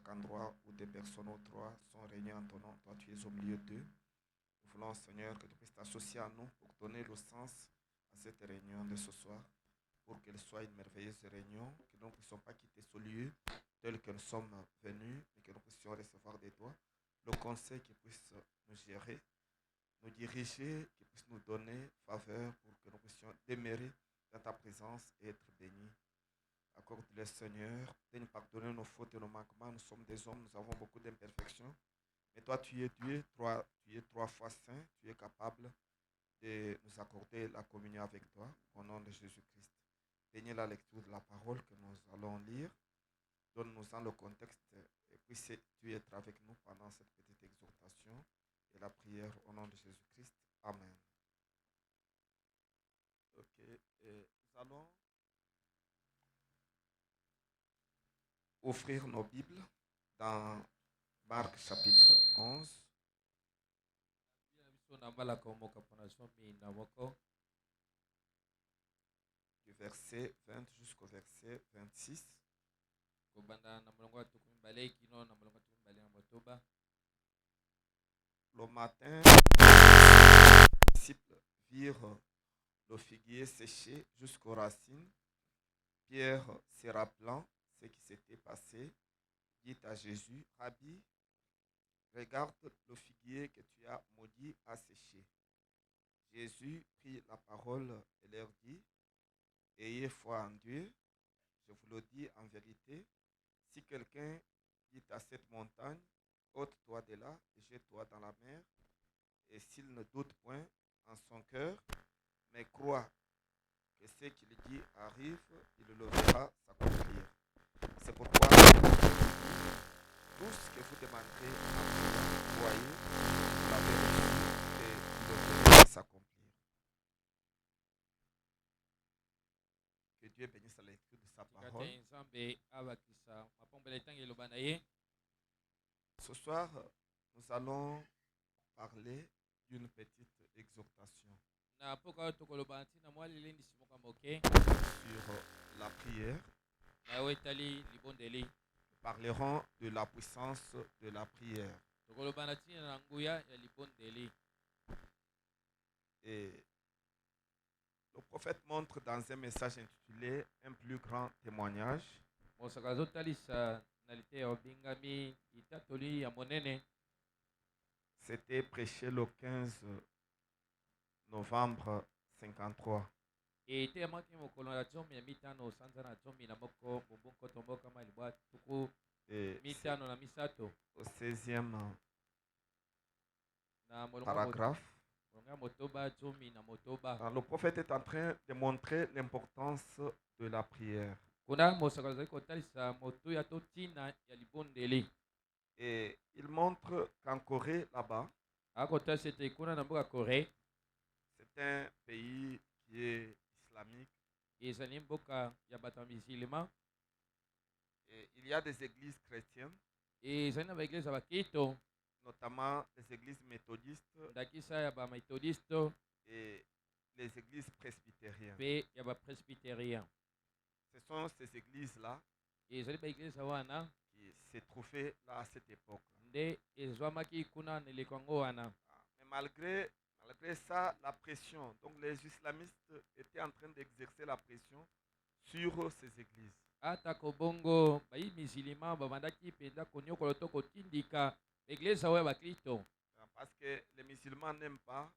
chaque endroit où des personnes ou trois sont réunies en ton nom, toi tu es au milieu d'eux. Nous voulons, Seigneur, que tu puisses t'associer à nous pour donner le sens à cette réunion de ce soir, pour qu'elle soit une merveilleuse réunion, que nous ne puissions pas quitter ce lieu tel que nous sommes venus, mais que nous puissions recevoir de toi le conseil qui puisse nous gérer, nous diriger, qui puisse nous donner faveur pour que nous puissions demeurer dans ta présence et être bénis. Accorde-le, Seigneur, de nous pardonner nos fautes et nos manquements. Nous sommes des hommes, nous avons beaucoup d'imperfections. Mais toi, tu es Dieu, tu es trois fois saint, tu es capable de nous accorder la communion avec toi, au nom de Jésus-Christ. Bénis la lecture de la parole que nous allons lire. Donne-nous-en le contexte et puisses-tu être avec nous pendant cette petite exhortation et la prière au nom de Jésus-Christ. Amen. Ok, et nous allons offrir nos Bibles dans Marc chapitre 11. Du verset 20 jusqu'au verset 26. Le matin, les disciples virent le figuier séché jusqu'aux racines. Pierre, se rappelant ce qui s'était passé, dit à Jésus, Rabbi, regarde le figuier que tu as maudit a séché. Jésus prit la parole et leur dit, ayez foi en Dieu, je vous le dis en vérité, si quelqu'un dit à cette montagne, ôte-toi de là et jette-toi dans la mer, et s'il ne doute point en son cœur, mais croit que ce qu'il dit arrive, il le verra s'accomplir. C'est pourquoi tout ce que vous demanderez en priant, voyez, vous l'avez reçu et vous le verrez s'accomplir. Que Dieu bénisse la lecture de sa parole. Ce soir, nous allons parler d'une petite exhortation sur la prière. Nous parlerons de la puissance de la prière. Et le prophète montre dans un message intitulé « Un plus grand témoignage ». C'était prêché le 15 novembre 1953. Au 16e paragraphe, le prophète est en train de montrer l'importance de la prière. Et il montre qu'en Corée, là-bas, c'est un pays qui est islamique. Et il y a des églises chrétiennes, notamment les églises méthodistes et les églises presbytériennes. Ce sont ces églises-là qui se trouvaient là à cette époque. Mais malgré ça, la pression, donc les islamistes étaient en train d'exercer la pression sur ces églises. Parce que les musulmans n'aiment pas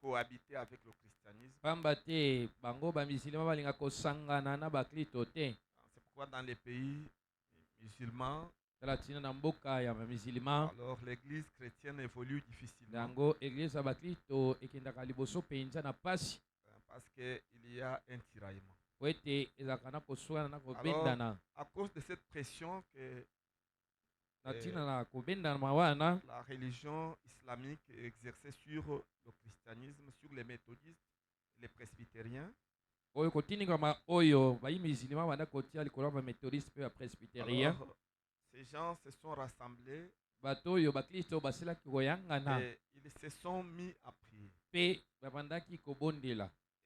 cohabiter avec le christianisme. C'est pourquoi dans les pays musulmans, alors l'église chrétienne évolue difficilement. Parce qu'il y a un tiraillement. Alors, à cause de cette pression que la religion islamique exerçait sur le christianisme, sur les méthodistes, les presbytériens, alors, ces gens se sont rassemblés et ils se sont mis à prier.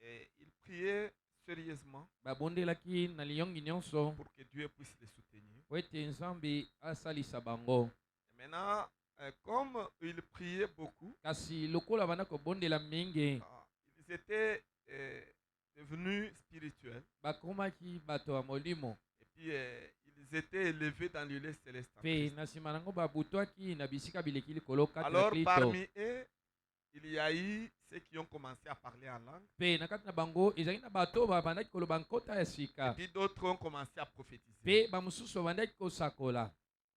Et ils priaient sérieusement babondelaki na liyongi nyonso pour que Dieu puisse les soutenir. po ete nzambe asalisa bango. Et maintenant, comme ils priaient beaucoup, Kasi lokola banda kobondela mingi ils étaient devenus spirituels. bakomaki bato ya molimo Et puis, ils étaient élevés dans le lieu céleste. en pe Christ. na nsima nango babutwaki na bisika bileki likolo kati na Alors, Kristo. parmi eux, il y a eu ceux qui ont commencé à parler en langue. Pe na kati na bango ezalaki na bato babandaki koloba nkota ya Et sika puis d'autres ont commencé à prophétiser. pe bamosusu babandaki kosakola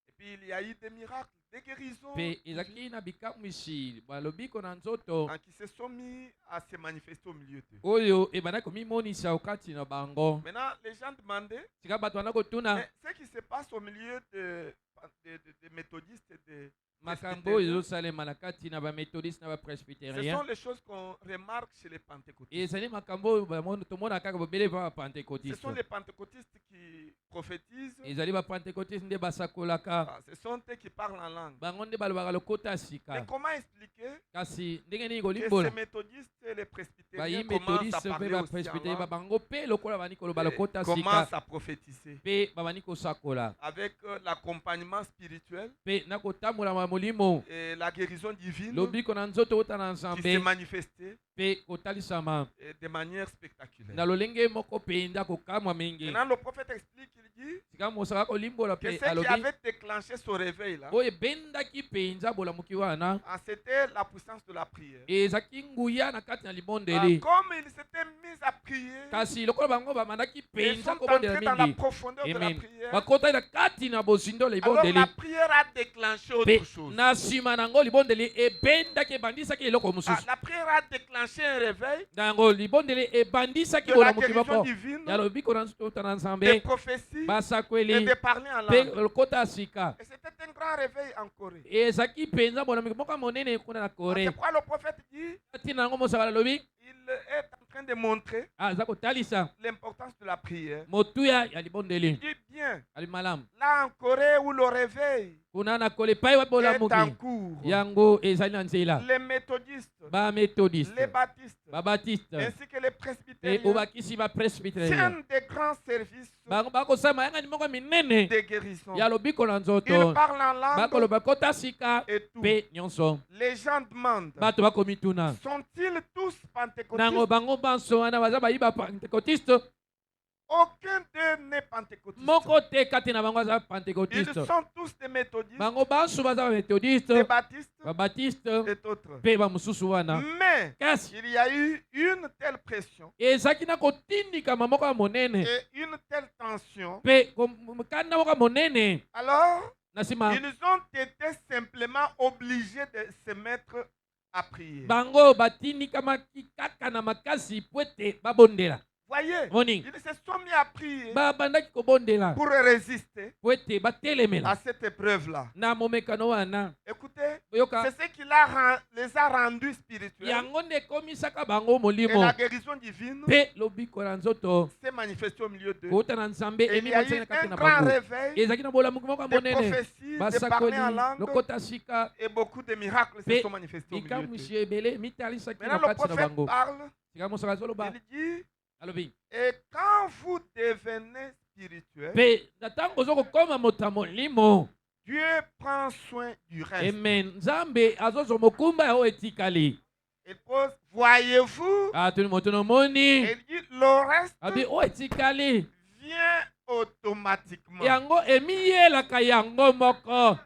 Et puis il y a eu des miracles, des guérisons pe ezalaki na bikamwisi balobiko na nzoto qui se sont mis à se manifester au milieu d'eux. oyo ebandaki komimonisa okati na bango. Maintenant, les gens demandaient, Sika bato banda kotuna mais ce qui se passe au milieu des méthodistes et des makambo presbytériens, ezosalema na kati na bamethodiste na ce sont bapresbytérien les choses qu'on remarque chez les pentecôtistes. ezali makambo oyo tomona kaka bobele ba Ce bapentekotiste. sont les pentecôtistes qui prophétisent. ezali bapentekotiste nde basakolaka Ce sont eux qui parlent en langue. bango nde balobaka lokota ya Mais sika. comment expliquer Kasi ndenge nini que kolimbola ces méthodistes et les presbytériens bayi commencent methodiste à mpe parler aussi en bapresbytérien langue babango mpe lokola bani koloba et lokota ya sika commencent à prophétiser mpe babani kosakola avec l'accompagnement spirituel mpe na kotambolama molimo et la guérison divine lobiko na nzoto ota na qui s'est nzambe manifestée mpe kotalisama de manière spectaculaire. na lolenge moko mpenza kokamwa mingi. Maintenant, le prophète explique, il dit Sika mosaka kolimbola que mpe ce qui alobi avait déclenché ce réveil-là, oyo ebendaki mpenza bolamuki wana c'était la puissance de la prière. ezalaki nguya na kati na libondeli. Comme ils s'étaient mis à prier, Kasi lokola bango bamandaki ils mpenza sont kobondela entrés dans la mingi. profondeur de la Amen. prière. bakotaki na kati na bozindo la Alors libondeli la prière a déclenché mpe autre chose. na nsima nango libondeli ebendaki ebandisaki eloko mosusu. La prière a déclenché un réveil na yango libondeli ebandisaki de la bolamuki guérison moko divine, ya lobiko na nzoto na des nzambe prophéties et basakweli de parler en mpe langue. lokota ya sika. Et c'était un grand réveil en Corée. ezalaki mpenza bolamuki moko monene kuna na C'est kore. pourquoi le prophète dit, ntina yango mosaka lobi il est en train de montrer aza kotalisa l'importance de la prière. motuya ya libondeli. Il dit bien, ali malamu là en Corée où le réveil kuna na kole epai wa est en bolamuki cours, yango ezali na nzela. les méthodistes, bamethodiste les baptistes, babatiste ainsi que les mpe presbytériens obakisi bapresbytérien tiennent des grands services bango bakosala yangani moko minene de guérison. ya lobiko na Ils nzoto. parlent en langue bakoloba kota sika et tout. mpe nyonso. Les gens demandent, bato bakomituna sont-ils tous pentecôtistes? nango bango banso wana baza bayi bapentekotiste. Aucun d'eux n'est pentecôtiste. moko te kati na bango aza Ils pentekotiste. sont tous des méthodistes, bango banso baza bamethodiste des baptistes babatiste et d'autres. mpe bamosusu wana. Mais kasi il y a eu une telle pression ezalaki na kotindikama moko ya monene et une telle tension. mpe kanda moko ya monene. Alors, na nsima ils ont été simplement obligés de se mettre à prier. bango batindikamaki kaka na makasi po ete babondela. Voyez, moni ils se sont mis à prier babandaki kobondela pour résister po ete batelemela à cette épreuve-là. na momekano wana. Écoutez, oyoka c'est ce qui les a rendus spirituels. yango nde ekomisaka bango Et molimo la guérison divine mpe lobiko na nzoto s'est manifestée au milieu d'eux. kouta na nzambe Et il y a eu emimonisaki na kati un na grand bango. réveil ezalaki na bolamuki moko ya de monene prophéties, de basakoli parler en langue, lokota sika et beaucoup de miracles se Pe- sont manifestés au milieu bikamwisi d'eux. ebele mitalisaki na Maintenant, le kati na prophète bango. parle, sika mosaka azoloba il dit, alobi et quand vous devenez spirituel, mpe na ntango oza kokoma moto ya molimo Dieu prend soin du reste. amen nzambe azozwa mokumba ya oyo etikali. Il pose, voyez-vous, atuni moto nomoni il dit, le reste abi oyo etikali vient automatiquement. yango emiyelaka yango moko.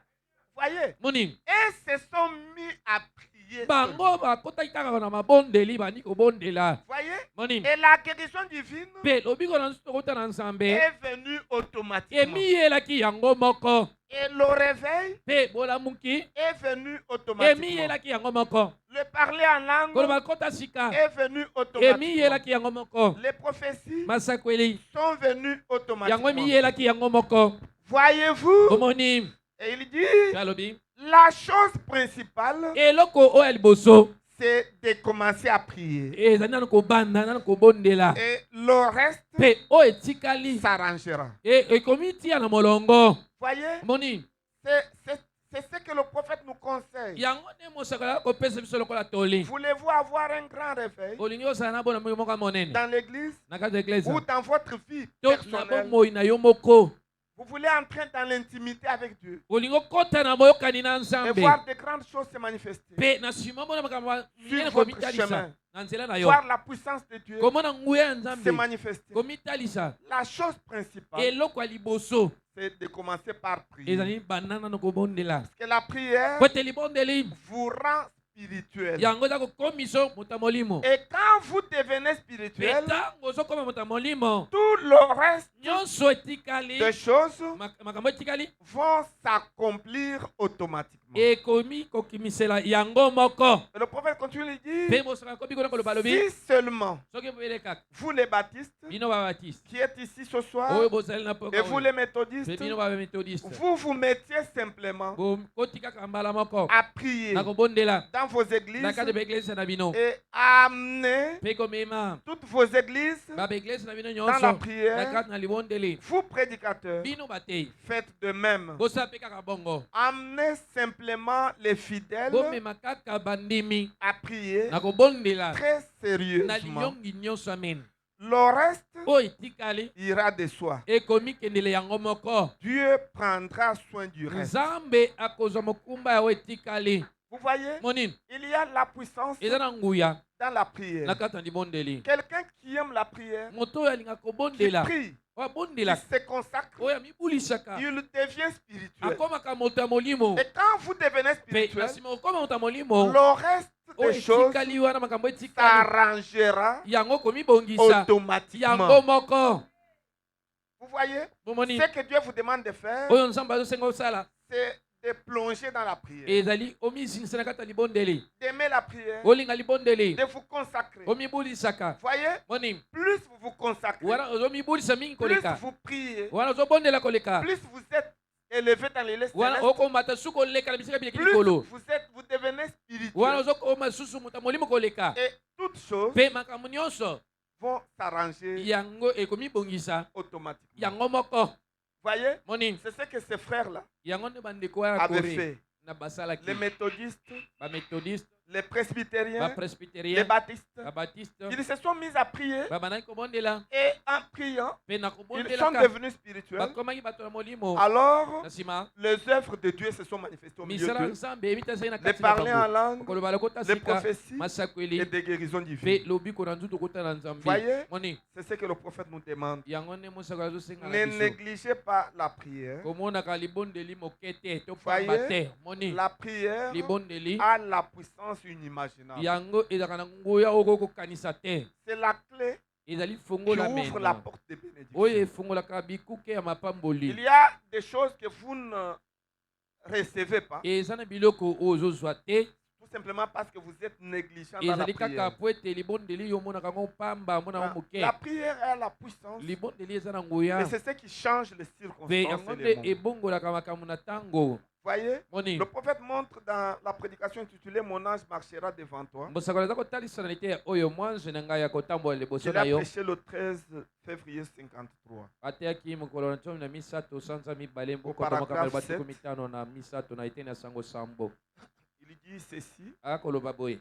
Voyez, moni et se sont mis à prier. bango bakotaki kaka na mabondeli bandi kobondela. Voyez, moni et la guérison divine mpe lobiko na nzoto kota na nzambe est venue automatiquement. emiyelaki yango moko. Et le réveil mpe bolamuki est venu automatiquement. emiyelaki yango moko. Le parler en langue koloba kota sika est venu automatiquement. emiyelaki yango moko. Les prophéties masakweli sont venues yango automatiquement. emiyelaki yango moko. Voyez-vous, omoni et il dit, alobi la chose principale, eloko oyo ya liboso c'est de commencer à prier. ezali nanu kobanda nanu kobondela Et le reste mpe oyo etikali s'arrangera. ekomi tia na molongo. Voyez, moni C'est ce que le prophète nous conseille. yango nde mosakoli akopesa biso lokola toli. Voulez-vous avoir un grand réveil olingi ozala na bona moko monene dans l'église na kati ya eglise ou dans votre vie to na personnelle? bomoi na yo moko. Vous voulez entrer dans l'intimité avec Dieu olingi okota na boyokani na et nzambe voir de grandes choses se manifester. mpe na nsima mona makambo Sur minene votre komitalisa chemin. na nzela na yo Voir la puissance de Dieu komona nguya ya se nzambe manifester. komitalisa. La chose principale, eloko ya liboso c'est de commencer par prier. ezali banana na kobondela Parce que la prière po ete libondeli vous rend spirituel. yango eza kokomiso moto ya molimo. Et quand vous devenez mpe spirituel, ntango ozokoma moto ya molimo tout le reste nyonso etikali des choses makambo etikali vont s'accomplir automatiquement. ekomi kokimisela yango moko. Et le prophète continue de mpe dire, mosaka komi kona koloba lobi si seulement soki boyele kaka vous les baptistes bino babaptiste qui êtes ici ce soir oyo bozali na et poka vous les méthodistes, mpe bino bamethodiste vous vous mettiez simplement bokoti kaka mbala moko à prier na kobondela dans vos na églises kati ya baeglise na bino et amener mpe komema toutes vos églises babaeglise na bino dans la nyonso na prière. kati na libondeli. Vous prédicateurs, bino batei faites de même. bosala mpe kaka bongo Amenez simplement les fidèles bomema kaka bandimi à prier na kobondela très na sérieusement. lilongi nyonso amen. Le reste oyo etikali ira de soi. ekomi kendele yango moko. Dieu prendra soin du reste. nzambe akozwa mokumba yawo etikali. Vous voyez, monini il y a la puissance eza na nguya dans la prière. na kati na libondeli. Quelqu'un qui aime la prière, moto oyo alinga qui kobondela prie, oyo qui abondela se consacre, oyo amibulisaka il devient spirituel. akomaka moto ya molimo. Et quand vous devenez mpe spirituel, na nsima okoma moto ya molimo le reste oyo des choses etikali wana makambo etikali s'arrangera yango komibongisa yango automatiquement. moko. Vous voyez, bomoni ce que Dieu vous demande de faire, oyo nzambe azosenga osala c'est de plonger dans la prière, ezali omizinisa na kati ya libondeli. d'aimer la prière, olinga libondeli de vous consacrer. Vous omibulisaka. voyez, moni plus vous vous consacrez, wana ozomibulisa mingi plus koleka vous priez, wana ozobondela koleka plus vous êtes élevé dans les wana célestes, okomata su koleka na bisika bileki plus likolo vous devenez wana spirituel. ozokoma susu moto ya molimo koleka Et toutes choses mpe makambo nyonso vont s'arranger yango ekomibongisa automatiquement. yango moko. Vous voyez, moni c'est ce que ces frères-là yango nde bandeko wana avaient kore fait. na basalaki Les méthodistes, bamethodiste les presbytériens, les bapresbytérien baptistes, babatiste ils se sont mis à prier babandaki kobondela et en priant, mpe na ils sont kobondelaka devenus spirituels. bakomaki bato ya molimo. Alors, na nsima les œuvres de Dieu se sont manifestées au milieu misala d'eux. nzambe ebitasaki na Les kati na parler en bango langue, koloba lokota les sika prophéties et masakweli des guérisons mpe divines. lobiko na nzutu okota na nzambe. Voyez, moni c'est ce que le prophète nous demande. yango nde mosaka azosenga Ne na biso négligez pas la prière. komonaka libondeli moke te to pamba Voyez, te. moni la prière libondeli a la puissance inimaginable. yango ezalaka na nguya oyo kokanisa te. C'est la clé ezali qui fongola ouvre la mena porte de oyo bénédiction. efungolaka bikuke ya mapamboli. Il y a des choses que vous ne recevez pas, eza na biloko oyo ozozwa te tout simplement parce que vous êtes négligent dans la ezali kaka prière. po ete libondeli yo omonaka yango pamba omonaka moke. La prière a la puissance libondeli eza na et nguya c'est ce qui change les mpe circonstances yango et nde les mondes. ebongolaka makambo na ntango. Voyez, moni le prophète montre dans la prédication intitulée Mon ange marchera devant toi. mosakoli aza kotalisa na lite oyo mwanze na ngai ya kotambola liboso Il na a yo prêché le 13 février 53. ateyaki mokolo na ntomi na misato sanza mibale Au mbokoto paragraphe makambo 7. batiko mitano na misato na eteni ya sango sambo Il dit ceci. akoloba boye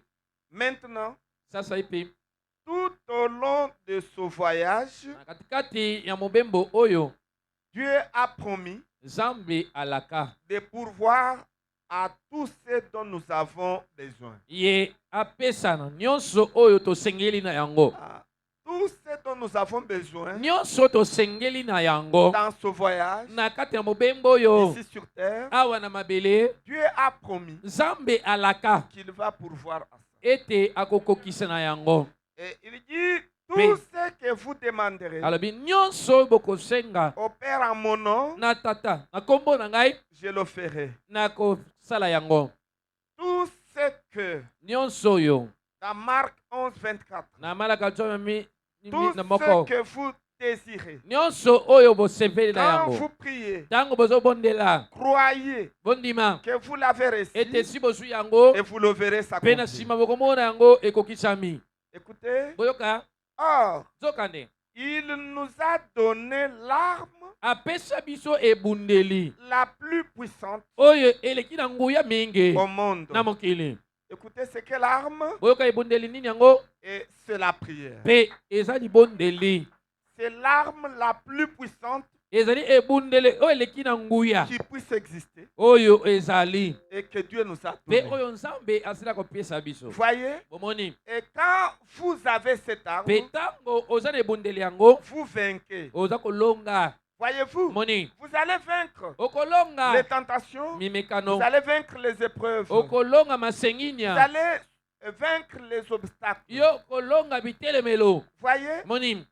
Maintenant, sasa ipi tout au long de ce voyage, na katikati ya mobembo oyo Dieu a promis nzambe alaka de pourvoir à tout ce dont nous avons besoin. ye apesa na nyonso oyo tosengeli na yango. Tout ce dont nous avons besoin nyonso tosengeli na yango dans ce voyage, na kati ya mobembo oyo ici sur terre, awa na mabele Dieu a promis nzambe alaka qu'il va pourvoir à ça. ete akokokisa na yango. Et il dit, Mais- tout ce que vous demanderez alobi nyonso oyo bokosenga au Père en mon nom, na tata na kombo na ngai je le ferai. nakosala yango. Tout ce que, nyonso oyo dans Marc 11, 24, na malaka zomi tout na ce moko que vous désirez, nyonso oyo bosepeli na quand yango vous priez, ntango bozobondela croyez bondima que vous l'avez reçu ete si bozwi yango et vous le verrez mpe na s'accomplir. nsima bokomona yango ekokisami. Écoutez, boyoka or, zokande il nous a donné l'arme apesa biso ebundeli la plus puissante oyo eleki na nguya mingi au monde. na mokili. Écoutez, c'est quelle arme? Boyoka ebundeli nini yango? Et c'est la prière. Pe eza libondeli. C'est l'arme la plus puissante Ezali ebundeli oyo eleki na nguya qui puisse exister oyo ezali. et que Dieu nous a Pe donné. oyo nzambe asila kopesa biso. Voyez? Bomoni. Et quand vous avez cette arme, Pe tango oza na ebundeli yango vous vainquez. oza kolonga. Voyez-vous? Moni. Vous allez vaincre Okolonga les tentations, mimekano. vous allez vaincre les épreuves, vous Okolonga masenginya. allez vaincre les obstacles. Yo kolonga bitelemelo. Voyez? Moni.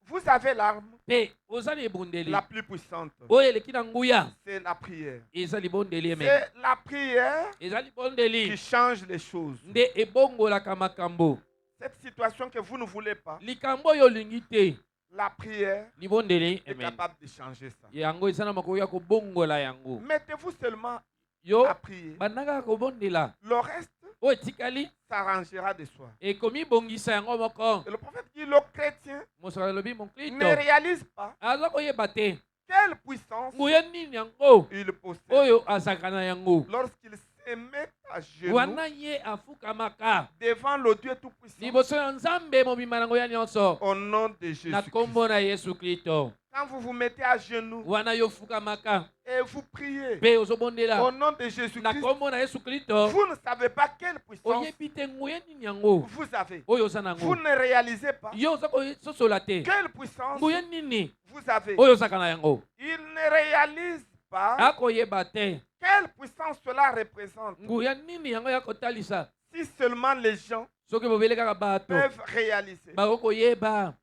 Vous avez l'arme Pe oza na ebundeli la plus puissante. oyo eleki na nguya C'est la prière. eza libondeli eme. C'est la prière Eza libondeli qui change les choses. nde ebongolaka makambo. Cette situation que vous ne voulez pas, Likambo oyo olingi te la prière libondeli est amen. capable de changer ça. Yango eza na makoki ya kobongola yango. Mettez-vous seulement Yo à prier. bandaka kobondela Le reste oyo etikali s'arrangera de soi. ekomi bongisa yango moko. Et le prophète dit, le chrétien Mosala lobi mokrito ne réalise pas aza koyeba te quelle puissance nguya nini yango il possède oyo azalaka na yango lorsqu'il se met à genoux wana ye afukamaka devant le Dieu Tout-Puissant liboso ya nzambe mobimba na ngoya nyonso au nom de na Jésus-Christ. kombo na Yesu Kristo. Quand vous vous mettez à genoux Wana yo fukamaka et vous priez pe ozobondela au nom de na Jésus-Christ, kombo na Yesu Kristo vous ne savez pas quelle puissance oyebi te nguya nini yango vous avez. oyo oza Vous nango ne réalisez pas yo oza kososola te quelle puissance nguya nini vous avez. oyo ozalaka na yango Il ne réalise pas akoyeba te quelle puissance cela représente. nguya nini yango ya kotalisa. Si seulement les gens Soki bobele kaka bato peuvent réaliser bakokoyeba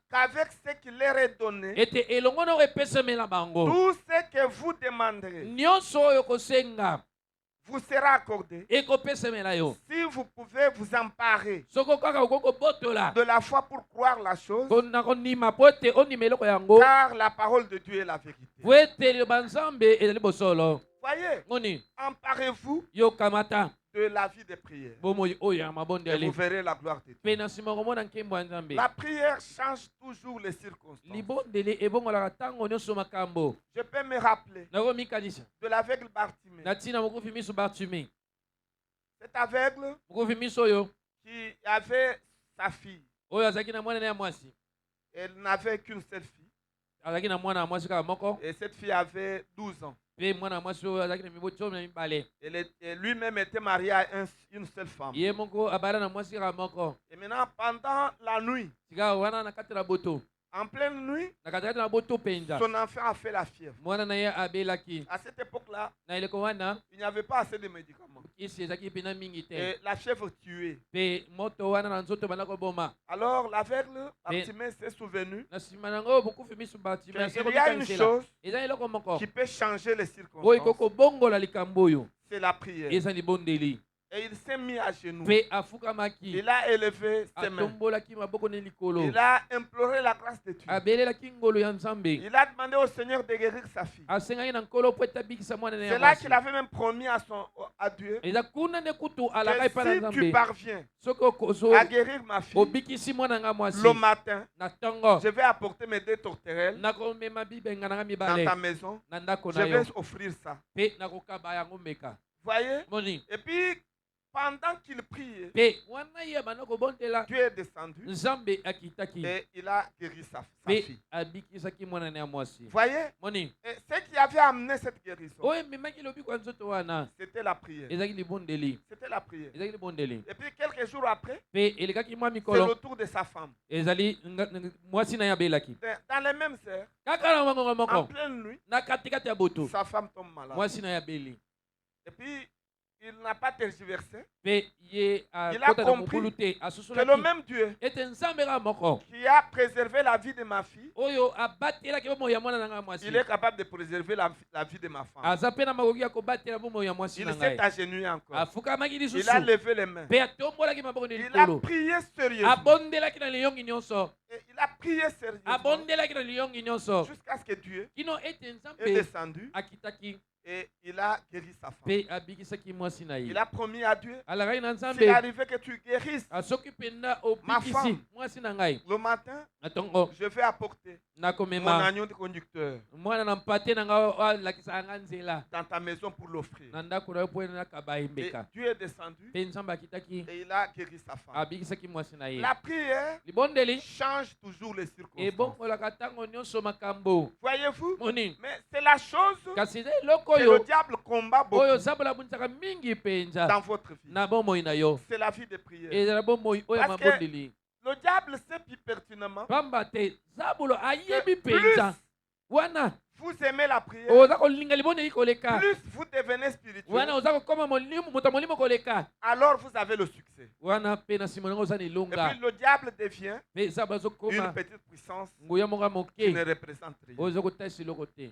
qu'avec ce qu'il leur est donné, ete elongo na epesemela bango tout ce que vous demanderez nyonso oyo kosenga vous sera accordé ekopesemela yo. si vous pouvez vous emparer Soko kaka okokobotola de la foi pour croire la chose, na kondima po ete ondima eloko yango car la parole de Dieu est la vérité. po ete liloba nzambe ezali bosolo. Voyez, Ngoni emparez-vous yo kamata de la vie de prière bomoi oyo ya et mabondeli vous verrez la gloire de Dieu. pe na nsima komona nkembo ya nzambe. La prière change toujours les circonstances. Libondeli ebongolaka ntango nyonso makambo. Je peux me rappeler nakomikanisa de l'aveugle Bartimée. na ntina mokufi miso Bartime. Cet aveugle mokufi miso oyo qui avait sa fille, oyo azalaki na mwana na ya mwasi, elle n'avait qu'une seule fille azalaki na mwana ya mwasi kaka moko et cette fille avait 12 ans. pe mwana ya mwasi oyo azalaki na miboti 12. Et lui-même était marié à une seule femme. ye moko abala na mwasi kaka moko. Et maintenant, pendant la nuit, sika wana na kati na boto, en pleine nuit, na katikati na boto penza, son enfant a fait la fièvre. mwana na ye abelaki. À cette époque-là, Na eleko wana il n'y avait pas assez de médicaments. kisi ezalaki pena mingi te Et la fièvre tuait. pe moto wana na nzoto banda koboma. Alors l'aveugle, Bartimée, s'est souvenu Na nsima nango mokufi miso Bartime qu'il y a une chose eza eloko moko qui peut changer les oyo circonstances. kokobongola likambo oyo C'est la prière. eza libondeli. Et il s'est mis à genoux. Pe afukamaki Il a élevé ses mains. atombolaki maboko na likolo, Il a imploré la grâce de Dieu. abelelaki ngolo ya nzambe, Il a demandé au Seigneur de guérir sa fille. asengaki na nkolo po ete abikisa mwana na C'est ya là mwasi. qu'il avait même promis à Dieu eza kuna nde kutu alaka que epai na si tu nzambe parviens soki okozo à guérir ma fille, obikisi mwana nga mwasi le matin, na ntongo je vais apporter mes deux tourterelles nakomema bibenga nanga dans mibale ta maison. na ndako Je na yo vais offrir ça. pe nakokaba yango meka. Voyez? Moni Et puis, pendant qu'il priait, pe wana ye banda kobondela Dieu est descendu nzambe akitaki et il a guéri sa pe fille. abikisaki mwana na ya mwasi. Voyez? Moni Et ce qui avait amené cette guérison, oyo ememaki lobiko ya nzoto wana c'était la prière. ezalaki libondeli, C'était la prière. ezalaki libondeli. Et puis, quelques jours après, Pe elekaki mwa c'est le mikolo tour de sa femme. ezali mwasi na ye abelaki Dans les mêmes heures, kaka na mangonga en moko pleine nuit, na katikati ya boto sa femme tombe malade. mwasi na ye abeli. Et puis, il n'a pas tergiversé. Pe ye a akota na compris mobulu te Que le asusolaki même Dieu ete nzambe kaka moko qui a préservé la vie de ma fille, oyo abatelaki bomoi ya mwana na ngai mwasi il est capable de préserver la vie de ma femme. aza mpe na makoki ya kobatela bomoi ya mwasi Il na s'est ngai. agenouillé encore. afukamaki Il lisusu a levé les mains. mpe atombolaki maboko na Il a likolo, prié sérieusement. abondelaki na liyongi nyonso, Et il a prié sérieusement abondelaki na liyongi nyonso jusqu'à ce que Dieu kino ete est nzambe descendu akitaki Et il a guéri sa femme. mpe abikisaki mwasi na Il ye a promis à Dieu, alakaki na s'il nzambe arrivait que tu guérisses soki mpenza Ma obikisi femme. mwasi na ngai le matin, na ntongo je vais apporter mon nakomema agneau de conducteur mwana na mpate na ngai alakisaka nga nzela dans ta maison pour l'offrir. na ndako na yo mpo nakaba Et embeka Dieu est descendu mpe nzambe akitaki et il a guéri sa femme. abikisaki mwasi na ye La prière libondeli change toujours les circonstances. ebongolaka ntango nyonso makambo Voyez-vous? moni Mais c'est la chose kasi eza eloko que le oyo diable combat beaucoup oyo nzambe alabunisaka mingi mpenza dans votre vie. na bomoi na yo C'est la vie de prière. ezala bomoi oyo ya Parce que mabondeli le diable sait plus pertinemment pamba te zabulo ayebi que mpenza wana vous aimez la prière, oza kolinga libondeli koleka plus vous devenez wana spirituel, oza kokoma moto ya molimo koleka alors vous avez le succès. wana mpe na nsima nango oza na Et elonga puis le diable devient mpe zabu une azokoma petite puissance nguya moko ya qui moke ne représente rien. oyo ezokotalisa eloko te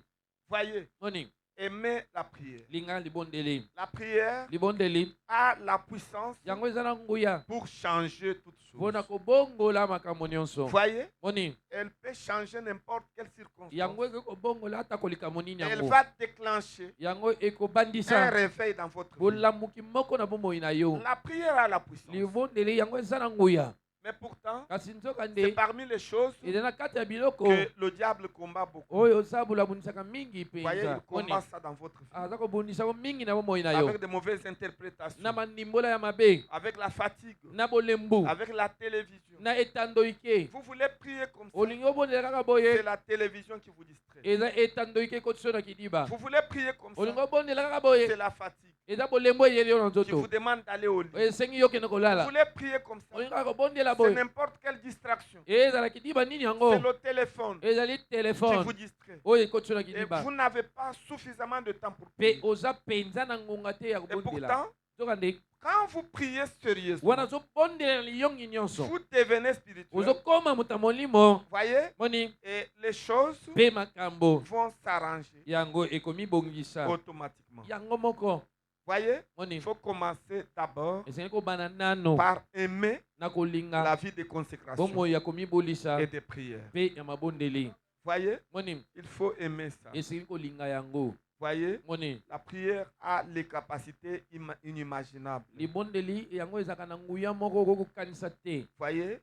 Voyez, moni aimez la prière. linga libondeli La prière libondeli a la puissance yango eza na nguya pour changer toutes mpona choses. kobongola makambo nyonso Voyez, moni elle peut changer n'importe quelle yango circonstance. eke kobongola ata kolika nini Elle yango va déclencher yango un ekobandisa réveil dans votre vie. bolamuki moko na bomoi na yo La prière a la puissance. libondeli yango eza na nguya Mais pourtant, kasi nzoka c'est nde parmi les choses eza na kati ya biloko que le diable combat beaucoup. oyo zabulo abunisaka mingi Voyez, il mpenza moni combat ça dans votre vie. aza kobundisako mingi na bomoi na yo Avec de mauvaises interprétations, na mandimbola ya mabe avec la fatigue, na bolembu avec la télévision. na etandoike Vous voulez prier comme ça, olingi obondela kaka c'est boye la télévision qui vous distrait. eza etandoike ekotiso na kidiba Vous voulez prier comme olingi ça, obondela kaka c'est boye la fatigue eza bolembu eyeli yo na qui vous nzoto demande d'aller au lit. esengi yo kende Vous kolala voulez prier comme ça, olingi kaka kobondela c'est boye n'importe quelle distraction. ezala kidiba nini C'est yango le téléphone ezali qui telefone vous distrait. oyo ekotiso na Et kidiba vous n'avez pas suffisamment de temps pour mpe prier. oza mpenza na ngonga te ya Et kobondela pourtant, nzoka nde quand vous priez sérieusement, wana ozobondela liyongi nyonso vous devenez spirituel. ozokoma moto ya molimo Voyez, moni et les choses mpe makambo vont s'arranger yango ekomibongisa automatiquement. yango moko Voyez, moni il faut commencer d'abord esengi kobana nano par aimer na kolinga la vie de consécration bomoi ya komibolisa et de prière. mpe ya mabondeli Voyez, moni il faut aimer ça. esengi kolinga yango Voyez, moni la prière a les capacités inimaginables. libondeli yango ezalaka na nguya moko okokokanisa te Voyez,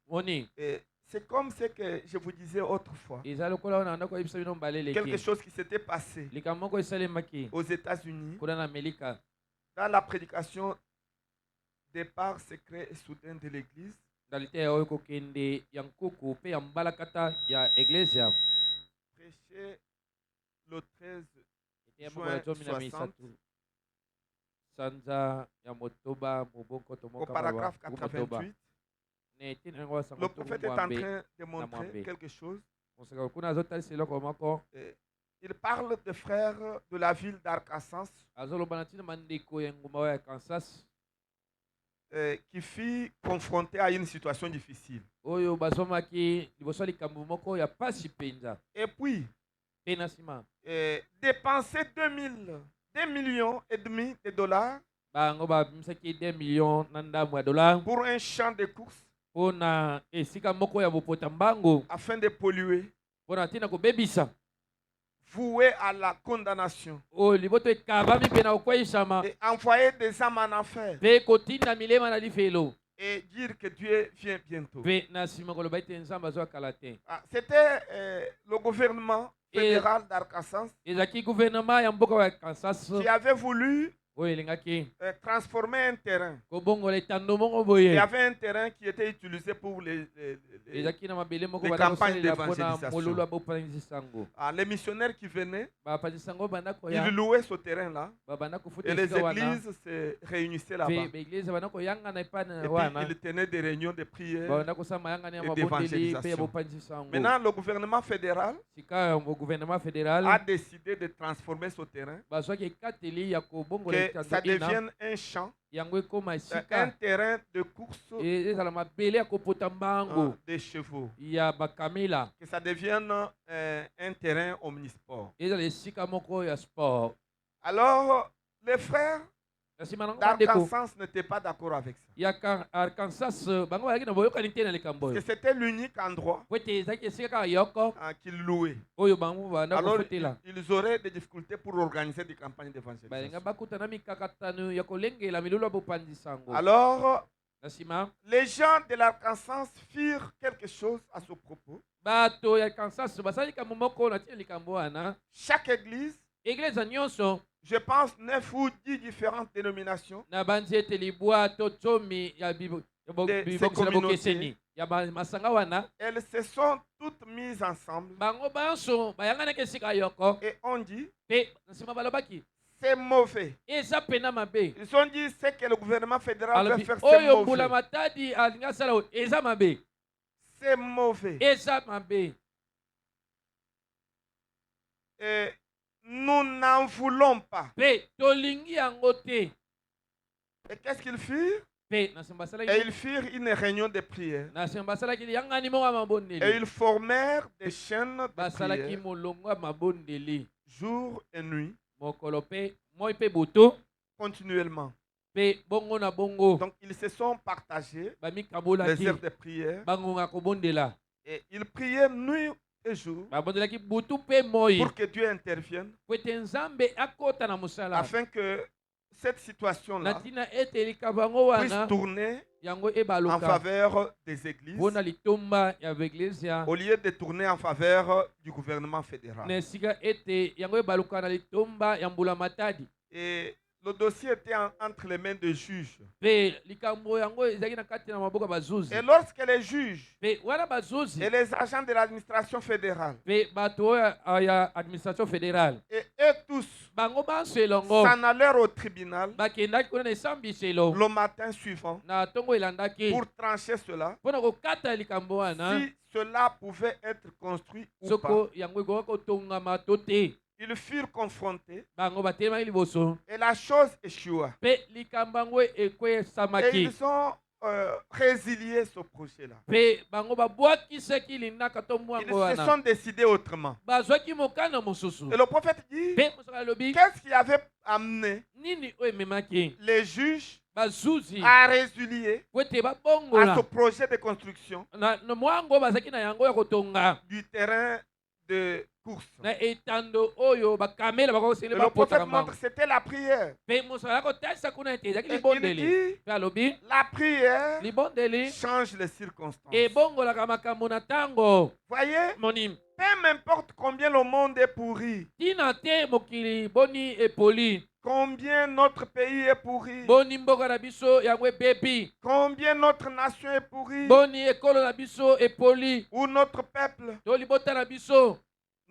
moni et c'est comme ce que je vous disais autrefois. eza lokola wana anda koyebisa bino mbala Quelque eleki chose qui s'était passé likambo moko esalemaki aux États-Unis kuna na amerika dans la prédication départ secret et soudain de l'Église. na liteya oyo kokende ya nkuku mpe ya mbalakata ya eglesia Prêché le 13 ya moko ya zomi na misatu sanza ya motoba moboko au tomoka paragraphe motoba 88. na etini yango basango Le prophète est en mwambe train de montrer Namwambe. quelque chose. mosaka kuna azotalisa eloko moko Il parle des frères de la ville d'Arkansas azoloba na ntina mandeko ya ngumba oyo ya kansas qui fut confronté à une situation difficile. oyo bazomaki liboso ya likambo moko ya pasi mpenza Et puis, mpe na nsima dépenser 2 millions et demi de dollars bango babimisaki 2 millions na ndambo ya dolar pour un champ de course mpo na esika moko ya bopota mbangu afin de polluer, mpo na ntina kobebisa voué à la condamnation oyo liboto ekabami mpe na kokweyisama et envoyer des âmes en enfer mpe kotinda milema na lifelo et dire que Dieu vient bientôt. mpe na nsima koloba ete nzambe azwakala te C'était le gouvernement fédéral d'Arkansas ezalaki guvernema ya mboka ya kansas qui avait voulu oyo elingaki transformer un terrain. kobongola etando moko Il boye y avait un terrain qui était utilisé pour ezalaki na mabele moko les banda campagnes kosalela mpona d'évangélisation. molulu abopanisi sango les missionnaires qui venaient, bapanzi sango banda koya ils louaient ce terrain-là babanda kofuta et les esika wana églises se réunissaient là-bas. mpe baeglize banda koyangana epai Et na puis wana ils tenaient des réunions de prière. banda kosala mayangani ya et mabondeli mpe ya d'évangélisation. bopanzi sango Maintenant, le gouvernement fédéral sika ya gouvernement a fédéral décidé de transformer ce terrain, bazwaki ekateli ya kobongola que etando ça ina devienne un champ, yango ekoma un esika terrain de course ezala mabele ya kopota mbangu des chevaux, ya bakamela que ça devienne un terrain omnisport. ezala esika moko ya sport Alors, les frères d'Arkansas n'était pas d'accord avec ça. Arkansas Parce que c'était l'unique endroit qu'ils louaient. Alors, ils auraient des difficultés pour organiser des campagnes d'évangélisation. Alors, les gens de l'Arkansas firent quelque chose à ce propos. Chaque église, je pense 9 ou 10 différentes dénominations de ces communautés, elles se sont toutes mises ensemble et ont dit c'est mauvais. Ils ont dit c'est que le gouvernement fédéral veut faire, c'est mauvais. C'est mauvais. Et nous n'en voulons pas. Et qu'est-ce qu'ils firent? Et ils firent une réunion de prière. Et ils formèrent des chaînes de prière jour et nuit, continuellement. Donc ils se sont partagés les heures de prière. Et ils priaient nuit et jour pour que Dieu intervienne, afin que cette situation-là puisse tourner en faveur des églises au lieu de tourner en faveur du gouvernement fédéral. Et le dossier était entre les mains des juges. Et lorsque les juges et les agents de l'administration fédérale et eux tous s'en allèrent au tribunal le matin suivant pour trancher cela, si cela pouvait être construit ou pas. Ils furent confrontés et la chose échoua. Et ils ont résilié ce projet-là. Ils se sont décidés autrement. Et le prophète dit, qu'est-ce qui avait amené les juges à résilier à ce projet de construction du terrain de course? Le prophète montre que c'était la prière. Et il dit, la prière change les circonstances. Voyez, peu importe combien le monde est pourri, combien notre pays est pourri, combien notre nation est pourrie, ou notre peuple,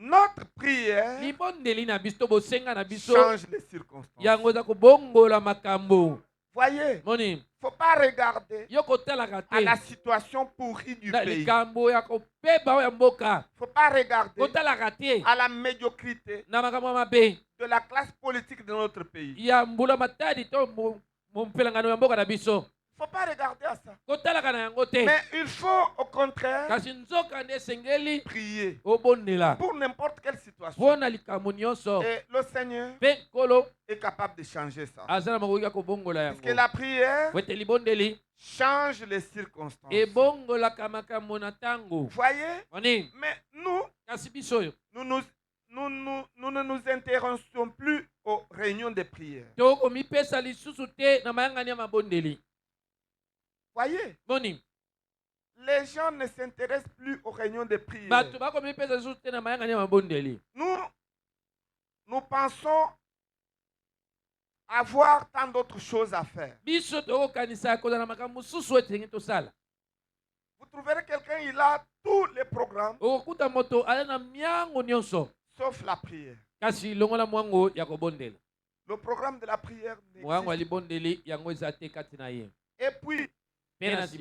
notre prière change les circonstances. Voyez, il ne faut pas regarder à la situation pourrie du pays. Il ne faut pas regarder à la médiocrité de la classe politique de notre pays. Il ne faut pas regarder à ça. Mais il faut au contraire prier pour n'importe quelle situation. Et le Seigneur est capable de changer ça. Parce que la prière change les circonstances. Voyez, mais nous ne nous intéressons plus aux réunions de prière. Voyez, les gens ne s'intéressent plus aux réunions de prière. Nous pensons avoir tant d'autres choses à faire. Vous trouverez quelqu'un, il a tous les programmes, sauf la prière. Le programme de la prière n'existe pas. Et puis,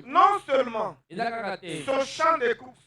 non seulement ce champ de course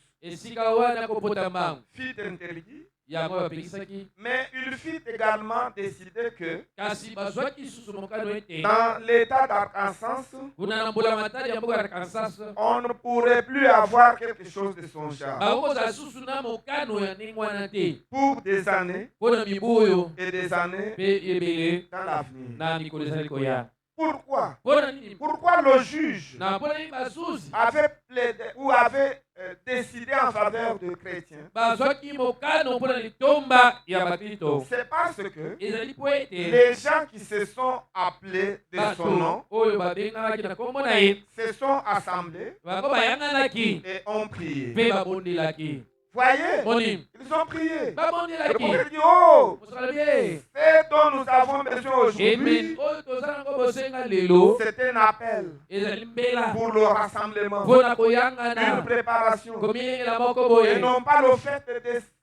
fit interdit, yango bapekisaki. Mais il fut également décidé que Kasi bazwaki lisusu mokano ete dans l'État d'Arkansas, kuna na mbula matari ya mboka ya Arkansas on ne pourrait plus avoir quelque chose de son genre. bakokozala lisusu na mokano ya ndenge wana te Pour des années mpo na mibu oyo et des années mpe ebele dans l'avenir. na mikolo ezali koya. Pourquoi? Mpo na nini? Pourquoi le juge Na mpo na nini bazuzi avait plaidé ou avait décidé en faveur de chrétiens? bazwaki mokano mpo na litomba ya bakristo? C'est parce que Ezali mpo ete les gens qui se sont appelés de son nom bato oyo babenganaki na kombo na ye se sont assemblés bango bayanganaki et ont prié. mpe babondelaki. Voyez, Moni ils ont prié. Le babondelaki prophète dit, oh, mosala bien ce dont nous avons besoin amen aujourd'hui, oyo toza nango bosenga lelo c'est un appel ezali mbela pour le rassemblement, mpo na une koyangana préparation. komiyengela moko Et boye non pas le fait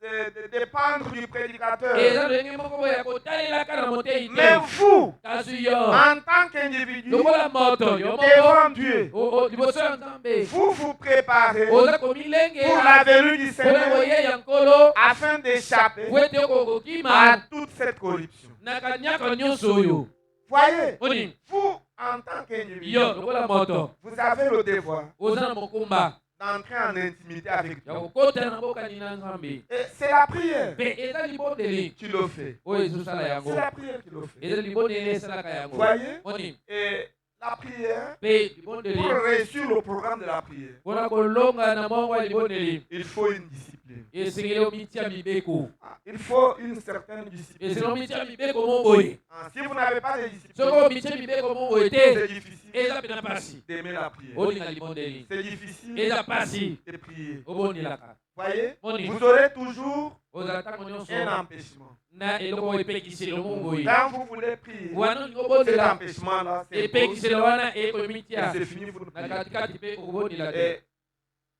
de dépendre du prédicateur. eza ndenge moko boye ya kotalelaka na motei Mais te. vous, Kasi yo en tant qu'individu, lokola moto yo moko devant Dieu, liboso ya nzambe vous vous préparez oza komilenge pour la venue du mpona Seigneur koyeya nkolo afin d'échapper po ete okokokima à toute cette corruption. na kanyaka nyonso oyo. Voyez, Moni vous, en tant qu'individu, yo lokola moto vous avez le devoir oza na mokumba d'entrer en intimité avec ya Dieu. kokota na bokani na nzambe Et c'est la prière mpe eza libondeli qui le fait. oyo ezosala yango. C'est la prière qui le fait. eza libondeli esalaka yango. Voyez, Moni et la prière, mpe libondeli pour réussir le programme de la prière, mpona kolonga na mongo ya libondeli il faut une discipline. esengeli omitia mibeko Il faut une certaine discipline. esengeli omitia mibeko mo boye. Si vous n'avez pas de discipline, soki omitia mibeko mo boye te c'est difficile eza pena pasi d'aimer la prière. olinga libondeli. C'est difficile eza pasi de prier. obondelaka. Voyez, Moni vous aurez toujours ozala ntango nyonso un empêchement. na eloko oyo epekiseli mo boye. Quand vous voulez prier, wana olingi cet obondela empêchement-là, c'est epekiseli wana et ekomitia c'est fini, vous ne na priez. katikati mpe okobondela te. Et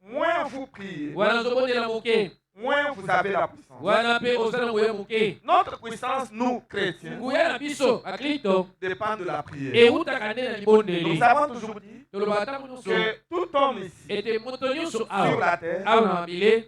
moins vous priez, wana ozobondela moke moins vous avez la puissance. wana mpe oza na nguya moke. Notre puissance, nous, chrétiens, nguya na biso bakristo dépend de la prière. eutaka nde na libondeli. Nous avons toujours dit tolobaka ntango nyonso que tout homme ici, ete moto nyonso sur awa la terre, awa na mabile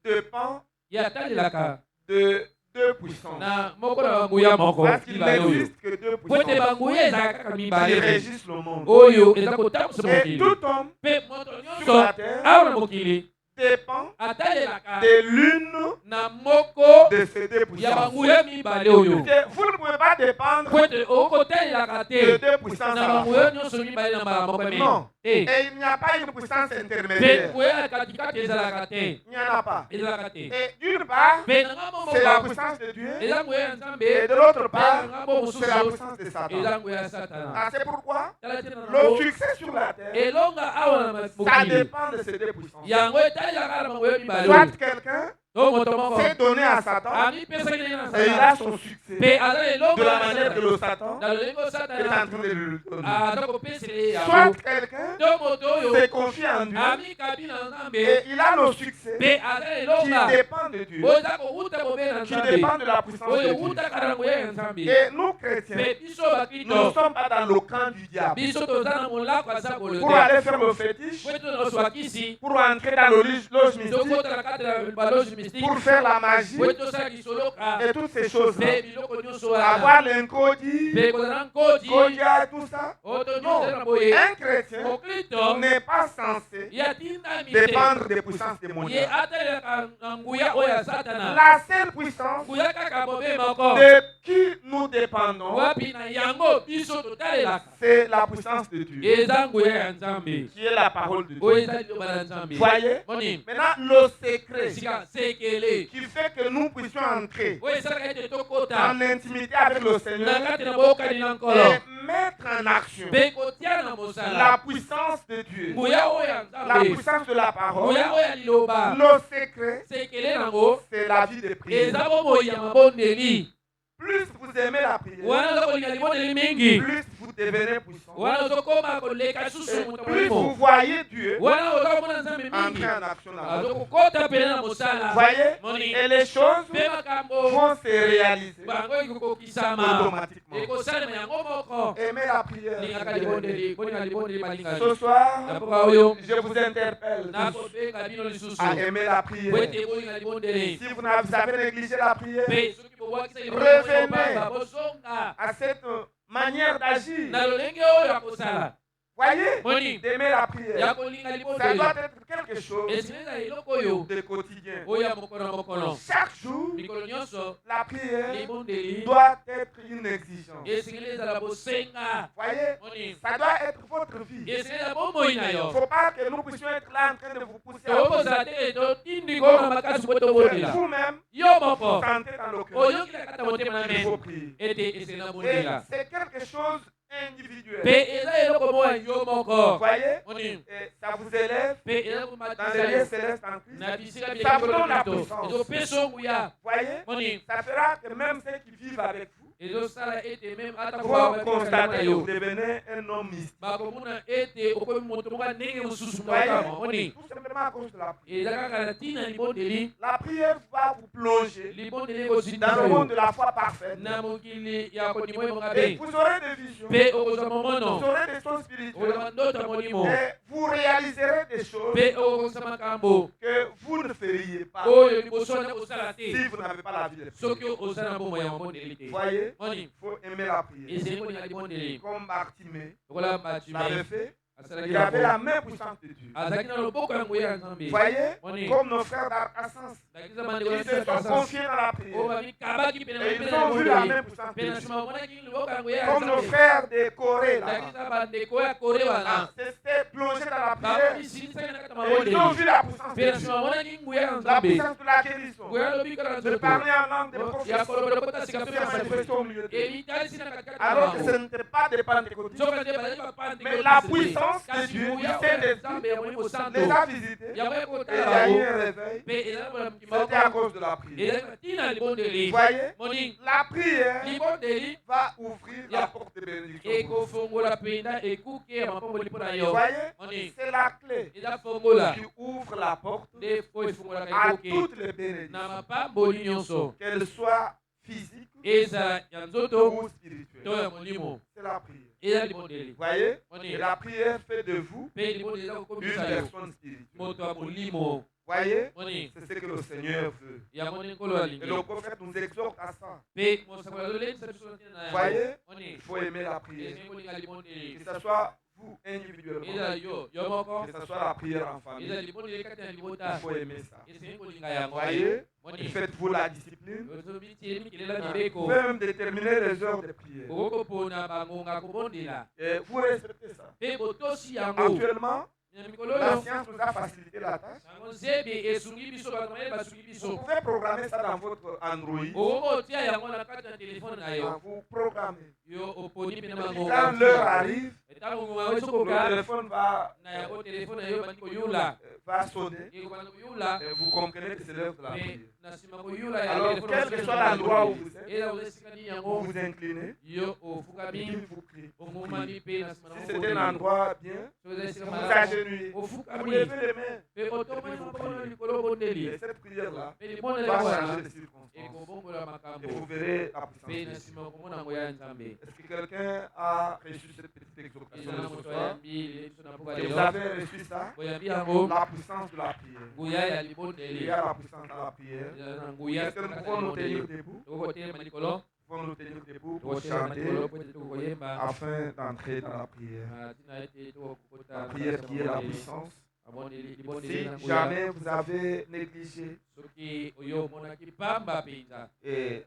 dépend yatalelaka de deux puissances. na moko na banguya moko Parce qu'il mibale oyo n'existe que deux po ete puissances banguya ezalaka kaka qui mibale régissent le monde. oyo eza kotambusa Et mokili. tout homme mpe moto sur nyonso la terre awa na mokili dépend atalelaka de l'une na moko de ces deux ya puissances. banguya mibale oyo. Que vous ne pouvez pas dépendre po ete okotalelaka de te deux puissances na à la banguya fois. nyonso mibale na mbala moko eme Non. te. Et il n'y a pas une puissance mpe intermédiaire. nguya ya katikati ezalaka te Il n'y en a pas. ezalaka te. Et d'une part, mpe na ngambo c'est la moko puissance de Dieu. eza nguya ya nzambe Et de l'autre mpe na part, ngambo c'est la mosusu puissance de Satan. eza nguya ya satana. Ah, c'est pourquoi Tala tena na le yango, succès sur la terre, elonga awa na ça mokili dépend de ces deux puissances. yango etalelaka na banguya mibale Soit oyo. quelqu'un to moto moko s'est donné à Satan amipesaki ndenge na et il satana a son succès mpe aza de elonga la na manière que satana. le Satan na lolenge est satana en train de lui donner. aza kopesele yango. Soit quelqu'un to moto oyo s'est confié en Dieu amikabi na nzambe et il a le succès mpe aza qui elonga dépend de Dieu, oyo eza kowuta bobe na qui nzambe dépend de la puissance de oyo Dieu. ewutaka na nguya ya nzambe. Et nous, chrétiens, mpe biso nous ne bakrito sommes pas dans le camp du diable biso toza na molako aza pour kolete aller faire le fétiche, po ete tozwakisi pour entrer dans le loge mystique, tokota na kati ya baloge mystique pour faire la magie po ete tosalaki soloka et toutes ces choses-là. mpe biloko nyonso wana Avoir l'incodie, mpe kozala na nkoti Kodia et tout ça. oto Non, nyonso eza na boye un chrétien mokrito n'est pas censé ye atindami te dépendre des puissances ye démoniaques. atalelaka na nguya oyo ya satana. La seule puissance nguya kaka bobe moko de qui nous dépendons, wapi na yango biso totalelaka c'est la puissance de Dieu, eza nguya ya nzambe qui est la parole de oyo Dieu. eza liloba na nzambe. Voyez, moni maintenant le secret sika sekele qui fait que nous puissions entrer oyo esalaka ete tokota en intimité avec le na Seigneur kati na bokani na nkolo et mettre en action mpe kotia na la mosala puissance de Dieu, nguya oyo ya la nzambe puissance de la parole. nguya oyo ya liloba Le secret, sekele nango c'est la vie de prière. eza bomoi ya mabondeli. Plus vous aimez la prière, wana oza kolinga libondeli mingi plus vous devenez puissant, wana ozokoma koleka susu et moto plus vous molimo voyez Dieu wana ozokomona nzambe mingi entrer en action dans votre vie. azokokota pene na mosala Voyez, moni et les choses mpe makambo vont se réaliser bango ekokokisama automatiquement. ekosalema yango moko Aimez la prière. lingaka libondeli bolinga libondeli balingani Ce soir, napoka oyo je vous interpelle tous nakobenga bino lisusu à aimer la prière. bwete bolinga libondeli Si vous avez négligé la prière, mpe soki bobwakisa Revenez. bozonga à cette manière d'agir, na lolenge oyo ya kosala voyez, moni d'aimer la ya prière, kolinga ça libondeli doit être quelque chose esineza eloko oyo de quotidien. oyo ya mokolo na mokolo Chaque jour, mikolo nyonso la prière libondeli doit être une exigence. esengeli ezala bosenga Voyez, moni ça doit être votre vie. esengeli ezala bomoi na Il ne yo faut pas que nous puissions être là en train de vous pousser à tokozala te totindi koma makasi po tobondela vous-même yo moko sentez dans le cœur oyokila kata motema na qu'il faut mene prier. ete esengeli na Et bondela c'est quelque chose individuel. mpe eza eloko moko ya yo moko Voyez, moni et ça vous élève mpe eza dans komatisa les lieux yo célestes en Christ. na bisika Ça vous donne la biekolo puissance. ezopesa nguya Voyez, moni ça fera que même ceux qui vivent avec vous ezosala ete meme ata vont constater que vous yo devenez un homme mystique. bakomona ete okomi moto moko ndenge mosusu Voyez, mokama moni tout simplement à cause de la prière. eza kaka na ntina libondeli La prière va vous plonger libondeli dans ekozindisa le monde yo de la foi parfaite. na mokili ya kondima ebonga Et be vous aurez des visions, mpe okozwa vous momono aurez des choses okozwa spirituelles. mandoto ya molimo Et vous réaliserez des choses mpe okokosa makambo que vous ne feriez pas oyo liboso wana kosala te si vous n'avez pas la vie de soki prière. oza na bomoi ya mabondeli te Voyez, moni il faut aimer la prière. ezali kolinga libondeli Comme Bartimée lokola l'avait batime fait, asalaki il avait yango la main puissante de Dieu. azalaki na loboko ya nguya ya nzambe Voyez, moni comme nos frères d'Arkansas, ndakisa bandeko na ils biso ya se sont kasas confiés dans la oyo prière. bamikabaki pene Et ils na ont vu la libondeli main puissante de mpe na Dieu. nsima bamonaki loboko ya nguya ya Comme nos nzambe frères de Corée, là, ndakisa bandeko ya kore wana s'étaient plongés dans la prière. bamisilisaki na kati ya Et ils ont mabondeli vu la puissance mpe de na Dieu. nsima bamonaki nguya ya La nzambe puissance de la guérison. nguya lobika na De nzoto parler en langue de ya prophétie. koloba lokota sika Se mpe masepeli manifester au milieu d'eux. ebitalisi na katikati na Alors que bango ce n'était pas des pentecôtistes, soki te bazali bapante mais la puissance de Dieu, du Saint-Esprit, nzambe ya molimo santo les a visités. yango Et il y ekotala a eu bango un réveil. mpe ezali mpona mokima C'était à moko cause de la prière. ezali na ntina libondeli Voyez, moni la prière libondeli va ouvrir la porte de bénédiction. ekofongola mpenza ekuke ya mapamboli mpo na yo Voyez, moni c'est la clé eza fongola qui ouvre la porte nde po efungolaka à ekuke toutes les na bénédictions, mapamboli nyonso qu'elles soient physiques ezala ya nzoto ou to spirituelles. ya molimo C'est la prière. eza libondeli Voyez, moni et la prière fait de vous mpe libondeli eza une kokomisa yo personne spirituelle. moto ya molimo Voyez, moni c'est ce que le Seigneur veut. yango nde nkolo alingi Et le prophète nous exhorte à ça. mpe mosakoli azolekisa biso na ntina na yango Voyez, moni il faut aimer la prière. ezali kolinga libondeli Que ce soit vous individuellement, ezala yo moko que ce soit la prière en famille, ezala libondeli kati na il libota faut aimer ça. ezali kolinga yango Voyez, et moni faites-vous la discipline. ozomitili mikelela Vous mibeko pouvez même déterminer les heures de prière. okokopona bangonga kobondela Et vous respectez ça. mpe botosi yango Actuellement, na mikolo la oyo science nous a facilité la tâche. yango nzebi esungi biso bato mayele basungi Vous biso pouvez programmer ça dans votre Android. okokotia yango na kati ya telefone na yo Vous programmez. yo oponi mpe na Et bangonga quand l'heure arrive, ntango ngonga weso le koka téléphone va, na yango telefone na yo bandi koyula va sonner. ekobanda koyula Et vous comprenez que c'est l'heure de la mpe prière. na nsima koyula ya Alors, telefone quel que soit l'endroit où vous êtes, eza oza esika nini vous yango vous inclinez yo et ofukami puis vous priez. ongomami mpe na nsima Si c'est un endroit bien, so eza esika vous vous malamu agenouillez. Vous ofukami levez les mains. mpe otomoni maboko na likolo obondeli Et cette prière-là mpe libondeli va wana changer les circonstances. ekobongola Et makambo vous verrez la puissance mpe de na Dieu. nsima okomona ngo ya nzambe Est-ce que quelqu'un a reçu cette petite exhortation eza na de ce moto soir? ayambi biso na mboka Et vous lelo avez reçu ça? oyambi yango La puissance de la prière. nguya ya Il libondeli y a la puissance de la prière. eza na nguya Est-ce que nous kaka pouvons nous tenir libondeli debout? tokokotelema likolo Nous pouvons nous tenir debout pour tokotelema chanter likolo po ete tokokoyemba afin d'entrer dans la prière. tina ete tokokota La prière qui est la puissance. abondeli libondeli Si na nguya jamais vous avez négligé soki oyo omonaki pamba mpenza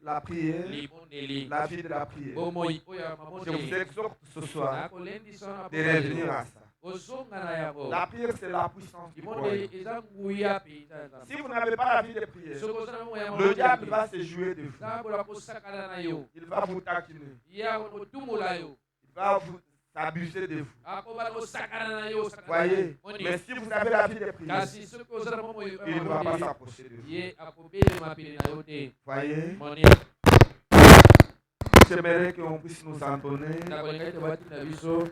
la prière, libondeli la vie de la prière, bomoi oyo ya je vous mabondeli exhorte ce soir nakolendisa na de revenir à ça. ozonga na yango La prière, c'est la puissance du royaume. libondeli eza nguya mpenza ya Si nzambe vous n'avez pas la vie de prière, soki oza na moya le diable va se jouer de vous. nzambola kosakana na yo Il va vous taquiner. yawe kotumula yo Il va vous abuser de vous. akobala kosakana na yo Voyez. oni Mais si vous avez la vie de prière, kasi soki oza na momo il ne va pas s'approcher de vous. ye akobelema pene na yo te Voyez. moni j'aimerais qu'on puisse nous entonner. nakolingai tobatinda biso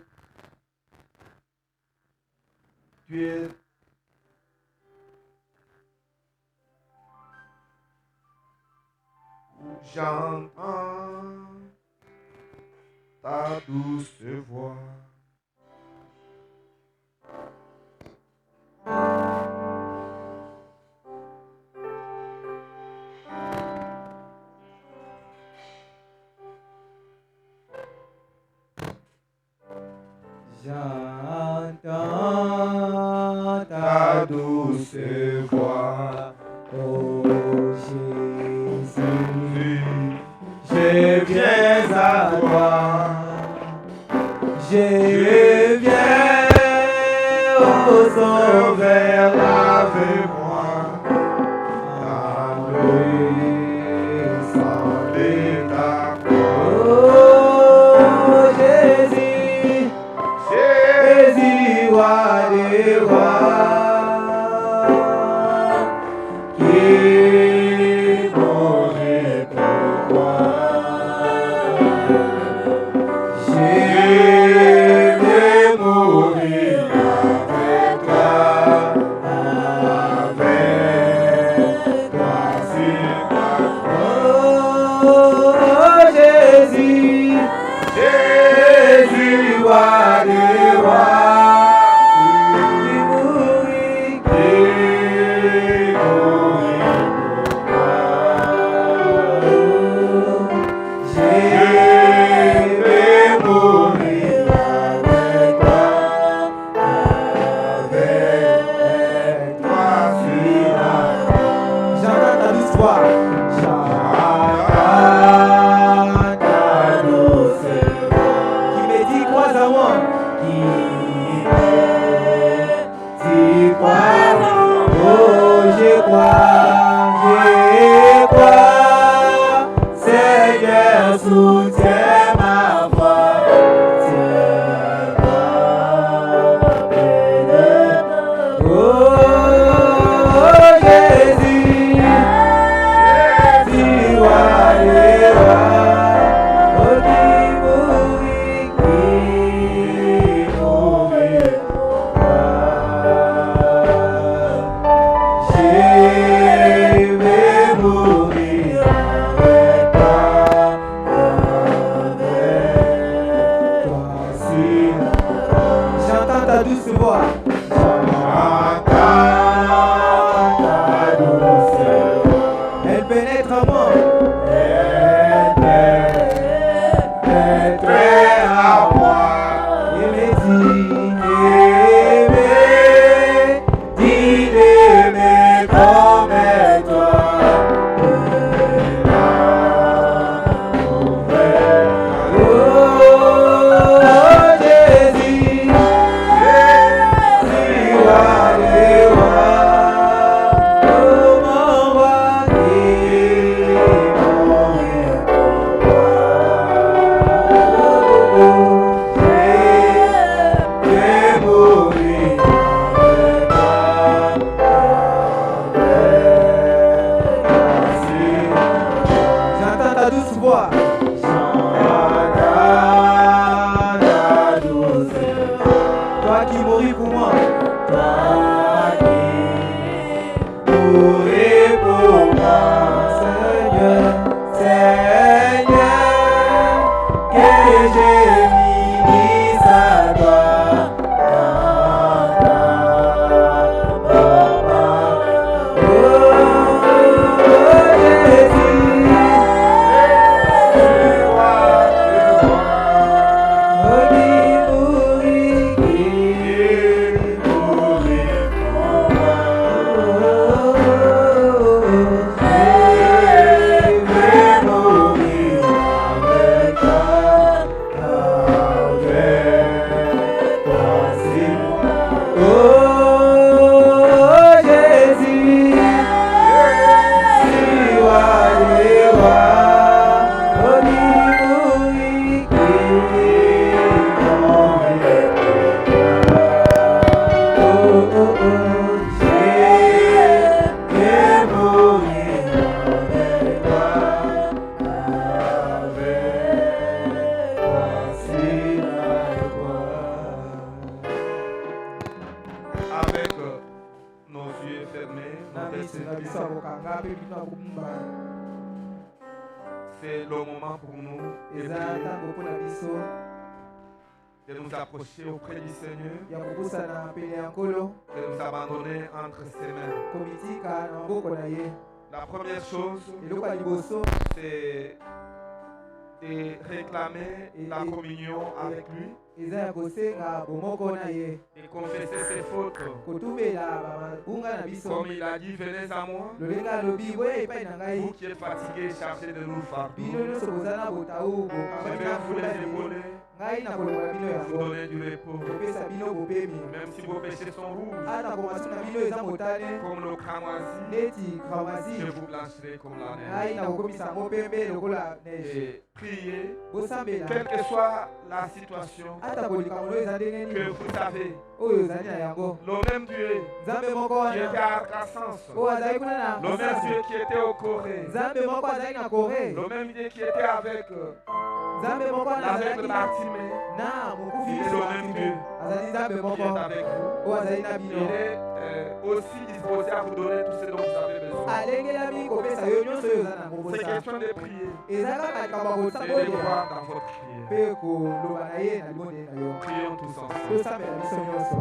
Tu es où j'entends ta douce voix. J'entends ta douce voix, oh Jésus, je viens à toi, je viens au Sauveur, lave-moi, dans le sang de ta croix. Oh Jésus, Jésus, roi des rois, qui mourut pour moi. Je vais mourir avec toi sur la croix. Oh Jésus, Jésus, roi des rois. Soutiens ma voix, oh Jésus, Jésus, roi des rois, oh qui mourut pour moi. Je vais mourir avec toi. c'est le moment pour nous de eza prier, ntango mpona biso de nous approcher auprès du Seigneur, ya kobusana pene ya nkolo de nous abandonner entre ses mains. komitika na maboko na ye. La première chose, Eloko ya liboso c'est de réclamer la communion avec lui, eza ya kosenga bomoko na ye, de confesser ses fautes. kotumbela bamabunga na biso. Comme il a dit, venez à moi, Lolenga alobi boya epai na vous ngai, qui êtes fatigués, chargés de lourds fardeaux. bino nyonso boza na botau Je bokangami vais na vous les fula ye. épauler, Ngai nakolongola bino vous yango, donner du repos. kopesa bino bopemi. Même si vos péchés sont rouges, Ata komasu na bino eza motane comme le cramoisi, neti kramasi, je vous blanchirai comme la neige. ngai nakokomisa yango pembe lokola neige. Et priez, Bosambela quelle que soit la situation, ata kolikambo oyo eza ndenge que nini vous savez, oyo ezali na yango. le même Dieu Nzambe moko qui était wana à Arkansas, oyo azali kuna na le même Kansas. Dieu qui était au Corée, Nzambe moko azali na Corée. le même Dieu qui était avec Nzambe moko wana l'aveugle azalaki Bartimée, na mokufi Il est biso le même Dieu azali Nzambe qui moko est avec vous. oyo azali na Il bino. est aussi disposé à vous donner tout ce dont vous avez besoin. alengelami kopesa yo nyonso oyo oza nango C'est bosa. question de prier, eza kaka likambo ya c'est de kosabolela croire dans votre prière. mpe koloba na ye na libondeli na yo. Prions tous ensemble. tosambela biso nyonso.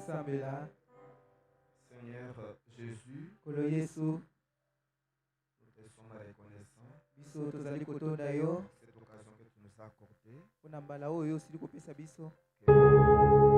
tosambela Seigneur Jésus, kolo yesu nous te sommes reconnaissants biso tozali kotonda yo pour cette occasion que tu nous as accordée. mpona mbala oyo osili kopesa biso Que